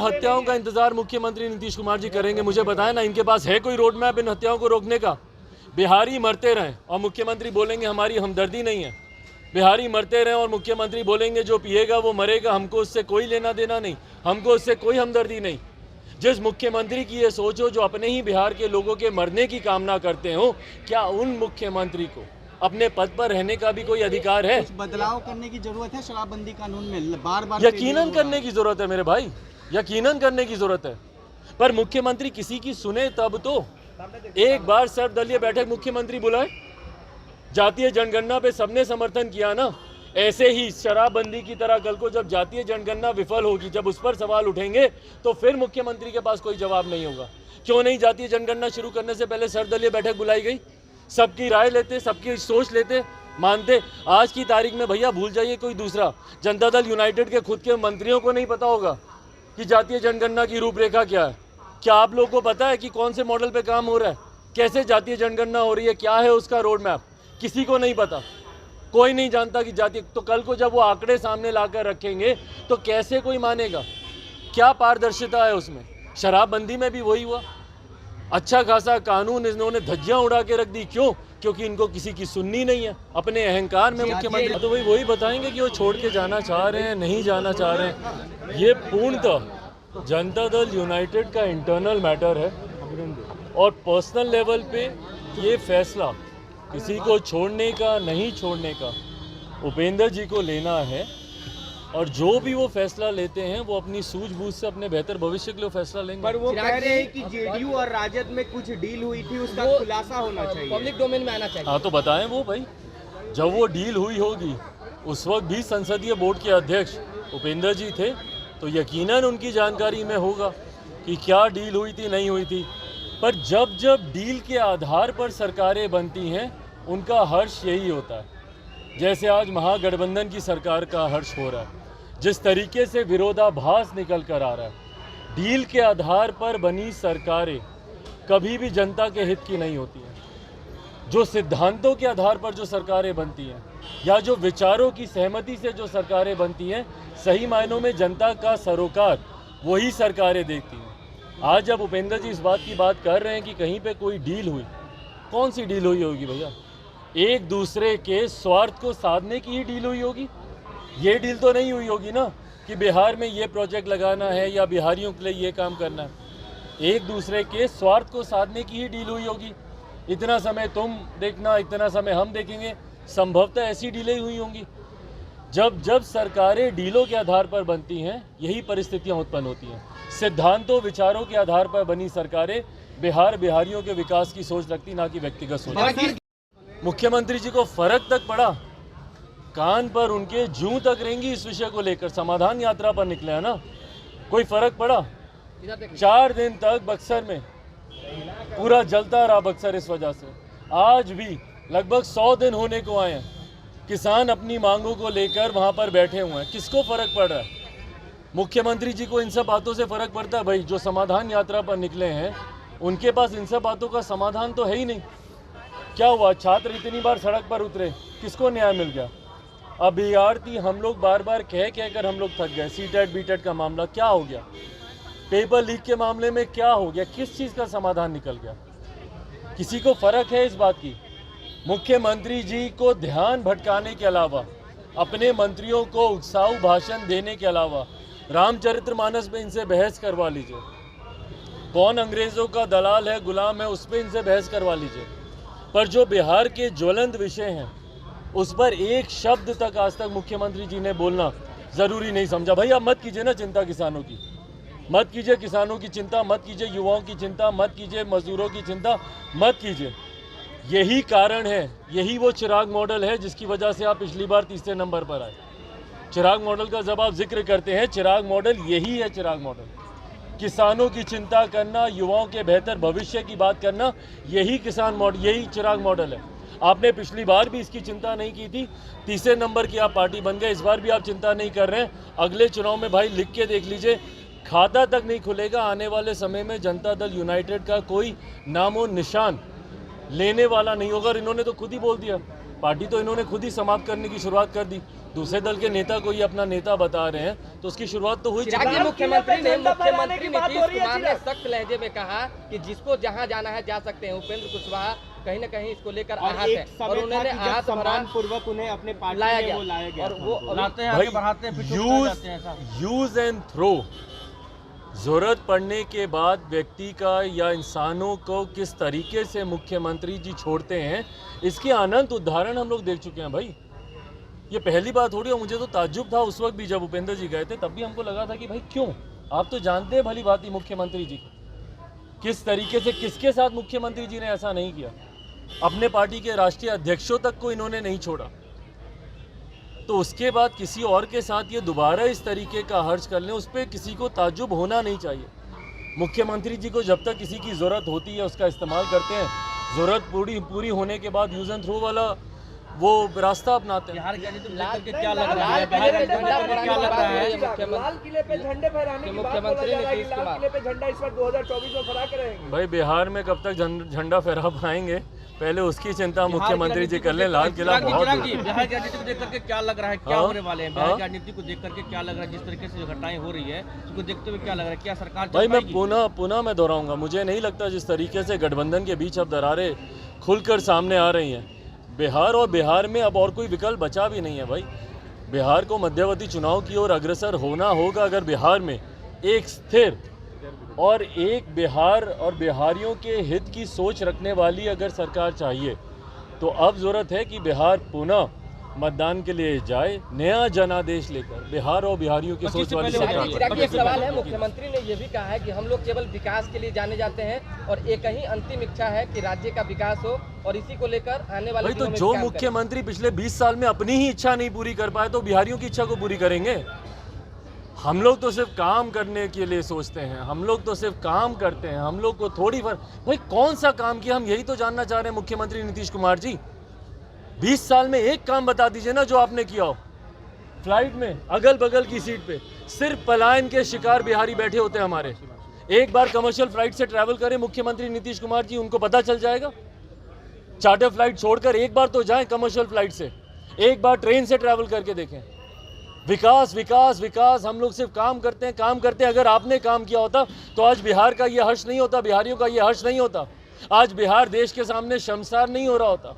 हत्याओं का इंतजार मुख्यमंत्री नीतीश कुमार जी करेंगे? मुझे बताएं ना, इनके पास है कोई रोड मैप इन हत्याओं को रोकने का? बिहारी मरते रहें और मुख्यमंत्री बोलेंगे हमारी हमदर्दी नहीं है। बिहारी मरते रहें और मुख्यमंत्री बोलेंगे जो पिएगा वो मरेगा, हमको उससे कोई लेना देना नहीं, हमको उससे कोई हमदर्दी नहीं। जिस मुख्यमंत्री की ये सोच हो, जो अपने ही बिहार के लोगों के मरने की कामना करते हो, क्या उन मुख्यमंत्री को अपने पद पर रहने का भी कोई अधिकार है? कुछ बदलाव करने की जरूरत है शराबबंदी कानून में, बार बार यकीनन करने की जरूरत है मेरे भाई, यकीनन करने की जरूरत है। पर मुख्यमंत्री किसी की सुने तब तो। एक बार सर्वदलीय बैठक मुख्यमंत्री बुलाए, जातीय जनगणना पे सबने समर्थन किया ना। ऐसे ही शराबबंदी की तरह कल को जब जातीय जनगणना विफल होगी, जब उस पर सवाल उठेंगे, तो फिर मुख्यमंत्री के पास कोई जवाब नहीं होगा। क्यों नहीं जातीय जनगणना शुरू करने से पहले सर्वदलीय बैठक बुलाई गई? सबकी राय लेते, सबकी सोच लेते, मानते। आज की तारीख में भैया भूल जाइए कोई दूसरा, जनता दल यूनाइटेड के खुद के मंत्रियों को नहीं पता होगा कि जातीय जनगणना की रूपरेखा क्या है। क्या आप लोगों को पता है कि कौन से मॉडल पे काम हो रहा है, कैसे जातीय जनगणना हो रही है, क्या है उसका रोड मैप? किसी को नहीं पता, कोई नहीं जानता कि जातीय। तो कल को जब वो आंकड़े सामने लाकर रखेंगे तो कैसे कोई मानेगा? क्या पारदर्शिता है उसमें? शराबबंदी में भी वही हुआ। अच्छा खासा कानून इन्होंने धज्जियां उड़ा के रख दी। क्यों? क्योंकि इनको किसी की सुननी नहीं है। अपने अहंकार में मुख्यमंत्री तो वही बताएंगे कि वो छोड़ के जाना चाह रहे हैं, नहीं जाना चाह रहे हैं। ये पूर्णतः जनता दल यूनाइटेड का इंटरनल मैटर है और पर्सनल लेवल पे ये फैसला किसी को छोड़ने का नहीं छोड़ने का उपेंद्र जी को लेना है। और जो भी वो फैसला लेते हैं वो अपनी सूझबूझ से अपने बेहतर भविष्य के लिए फैसला लेंगे। पर वो कह रहे हैं कि जेडीयू और राजद में कुछ डील हुई थी, उसका खुलासा होना चाहिए, पब्लिक डोमेन में आना चाहिए। हाँ तो बताएं वो भाई, जब वो डील हुई होगी उस वक्त भी संसदीय बोर्ड के अध्यक्ष उपेंद्र जी थे, तो यकीनन उनकी जानकारी में होगा कि क्या डील हुई थी, नहीं हुई थी। पर जब जब डील के आधार पर सरकारें बनती हैं उनका हर्ष यही होता है। जैसे आज महागठबंधन की सरकार का हर्ष हो रहा है, जिस तरीके से विरोधाभास निकल कर आ रहा है। डील के आधार पर बनी सरकारें कभी भी जनता के हित की नहीं होती हैं। जो सिद्धांतों के आधार पर जो सरकारें बनती हैं या जो विचारों की सहमति से जो सरकारें बनती हैं, सही मायनों में जनता का सरोकार वही सरकारें देखती हैं। आज जब उपेंद्र जी इस बात की बात कर रहे हैं कि कहीं पे कोई डील हुई, कौन सी डील हुई होगी भैया? एक दूसरे के स्वार्थ को साधने की ही डील हुई होगी। ये डील तो नहीं हुई होगी ना कि बिहार में ये प्रोजेक्ट लगाना है या बिहारियों के लिए ये काम करना है। एक दूसरे के स्वार्थ को साधने की ही डील हुई होगी। इतना समय तुम देखना, इतना समय हम देखेंगे, संभवतः ऐसी डीलें हुई होंगी। जब जब सरकारें डीलों के आधार पर बनती हैं, यही परिस्थितियां उत्पन्न होती हैं। सिद्धांतों विचारों के आधार पर बनी सरकारें बिहारियों के विकास की सोच रखती, ना कि व्यक्तिगत सोच। मुख्यमंत्री जी को फर्क तक पड़ा? कान पर उनके जूं तक रहेंगी इस विषय को लेकर। समाधान यात्रा पर निकले हैं ना, कोई फर्क पड़ा? 4 दिन तक बक्सर में पूरा जलता रहा बक्सर इस वजह से। आज भी लगभग 100 दिन होने को आए हैं, किसान अपनी मांगों को लेकर वहां पर बैठे हुए हैं। किसको फर्क पड़ रहा है? मुख्यमंत्री जी को इन सब बातों से फर्क पड़ता है? भाई जो समाधान यात्रा पर निकले हैं उनके पास इन सब बातों का समाधान तो है ही नहीं। क्या हुआ? छात्र इतनी बार सड़क पर उतरे, किसको न्याय मिल गया? अभ्यर्थी हम लोग बार बार कह कर हम लोग थक गए। सीटेट बीटेट का मामला क्या हो गया? पेपर लीक के मामले में क्या हो गया? किस चीज़ का समाधान निकल गया? किसी को फर्क है इस बात की? मुख्यमंत्री जी को ध्यान भटकाने के अलावा, अपने मंत्रियों को उत्साही भाषण देने के अलावा, रामचरितमानस में इनसे बहस करवा लीजिए। कौन अंग्रेजों का दलाल है, गुलाम है, उस पर इनसे बहस करवा लीजिए। पर जो बिहार के ज्वलंत विषय हैं उस पर एक शब्द तक आज तक मुख्यमंत्री जी ने बोलना ज़रूरी नहीं समझा। भाई अब मत कीजिए ना चिंता किसानों की, मत कीजिए किसानों की चिंता, मत कीजिए युवाओं की चिंता, मत कीजिए मजदूरों की चिंता, मत कीजिए। यही कारण है, यही वो चिराग मॉडल है जिसकी वजह से आप पिछली बार तीसरे नंबर पर आए। चिराग मॉडल का जब आप जिक्र करते हैं, चिराग मॉडल यही है। चिराग मॉडल किसानों की चिंता करना, युवाओं के बेहतर भविष्य की बात करना, यही किसान मॉडल, यही चिराग मॉडल है। आपने पिछली बार भी इसकी चिंता नहीं की थी, तीसरे नंबर की आप पार्टी बन गए। इस बार भी आप चिंता नहीं कर रहे हैं। अगले चुनाव में भाई लिख के देख लीजिए, खाता तक नहीं खुलेगा। आने वाले समय में जनता दल यूनाइटेड का कोई नामो निशान लेने वाला नहीं होगा। और इन्होंने तो खुद ही बोल दिया, पार्टी तो इन्होंने खुद ही समाप्त करने की शुरुआत कर दी। दूसरे दल के नेता को ही अपना नेता बता रहे हैं, तो उसकी शुरुआत तो हुई। चिराग जी, मुख्यमंत्री नीतीश कुमार ने सख्त लहजे में कहा कि जिसको जहां जाना है जा सकते हैं। उपेंद्र कुशवाहा कहीं न कहीं इसको लेकर आहत है और उन्होंने आहत सम्मान पूर्वक उन्हें अपने पार्टी लाया में गया वो लाया गया और वो भाई यूज एंड थ्रो, जरूरत पड़ने के बाद व्यक्ति का या इंसानों को किस तरीके से मुख्यमंत्री जी छोड़ते हैं, इसके अनंत उदाहरण हम लोग देख चुके हैं भाई। ये पहली बात थोड़ी है। मुझे तो ताज्जुब था उस वक्त भी जब उपेंद्र जी गए थे, तब भी हमको लगा था कि भाई क्यों, आप तो जानते हैं भली भांति मुख्यमंत्री जी किस तरीके से, किसके साथ मुख्यमंत्री जी ने ऐसा नहीं किया। अपने पार्टी के राष्ट्रीय अध्यक्षों तक को इन्होंने नहीं छोड़ा, तो उसके बाद किसी और के साथ ये दोबारा इस तरीके का हर्ज कर लें, उस पर किसी को ताज्जुब होना नहीं चाहिए। मुख्यमंत्री जी को जब तक किसी की ज़रूरत होती है उसका इस्तेमाल करते हैं, ज़रूरत पूरी होने के बाद यूज एंड थ्रो वाला वो रास्ता अपनाते हैं। बिहार के क्या लग रहा है, मुख्यमंत्री नीतीश कुमार भाई बिहार में कब तक झंडा फहरा पाएंगे, पहले उसकी चिंता मुख्यमंत्री जी कर लें। लाल किला बहुत बिहार की राजनीति को देख करके क्या लग रहा है, क्या होने वाले हैं? बिहार की राजनीति को देख करके क्या लग रहा है, जिस तरीके से जो घटनाएं हो रही है उसको देखते हुए क्या लग रहा है, क्या सरकार भाई मैं पुनः मैं दोहराऊंगा, मुझे नहीं लगता जिस तरीके से गठबंधन के बीच अब दरारें खुलकर सामने आ रही हैं बिहार, और बिहार में अब और कोई विकल्प बचा भी नहीं है भाई। बिहार को मध्यवर्ती चुनाव की ओर अग्रसर होना होगा अगर बिहार में एक स्थिर और एक बिहार और बिहारियों के हित की सोच रखने वाली अगर सरकार चाहिए, तो अब ज़रूरत है कि बिहार पुनः मतदान के लिए जाए, नया जनादेश लेकर बिहार और बिहारियों की सोच वाली सरकार। एक सवाल है, मुख्यमंत्री ने यह भी कहा है कि हम लोग केवल विकास के लिए जाने जाते हैं और एक ही अंतिम इच्छा है कि राज्य का विकास हो, और इसी को लेकर आने वाले भाई तो जो मुख्यमंत्री पिछले 20 साल में अपनी ही इच्छा नहीं पूरी कर पाए, तो बिहारियों की इच्छा को पूरी करेंगे? हम लोग तो सिर्फ काम करने के लिए सोचते हैं, हम लोग तो सिर्फ काम करते हैं, हम लोग को थोड़ी भाई कौन सा काम किया, हम यही तो जानना चाह रहे हैं मुख्यमंत्री नीतीश कुमार जी। 20 साल में एक काम बता दीजिए ना जो आपने किया हो। फ्लाइट में अगल बगल की सीट पे सिर्फ पलायन के शिकार बिहारी बैठे होते हैं हमारे। एक बार कमर्शियल फ्लाइट से ट्रैवल करें मुख्यमंत्री नीतीश कुमार जी, उनको पता चल जाएगा। चार्टर फ्लाइट छोड़कर एक बार तो जाएं कमर्शियल फ्लाइट से, एक बार ट्रेन से ट्रैवल करके देखें। विकास विकास विकास, हम लोग सिर्फ काम करते हैं काम करते हैं। अगर आपने काम किया होता तो आज बिहार का ये हर्ष नहीं होता, बिहारियों का ये हर्ष नहीं होता, आज बिहार देश के सामने शर्मसार नहीं हो रहा होता।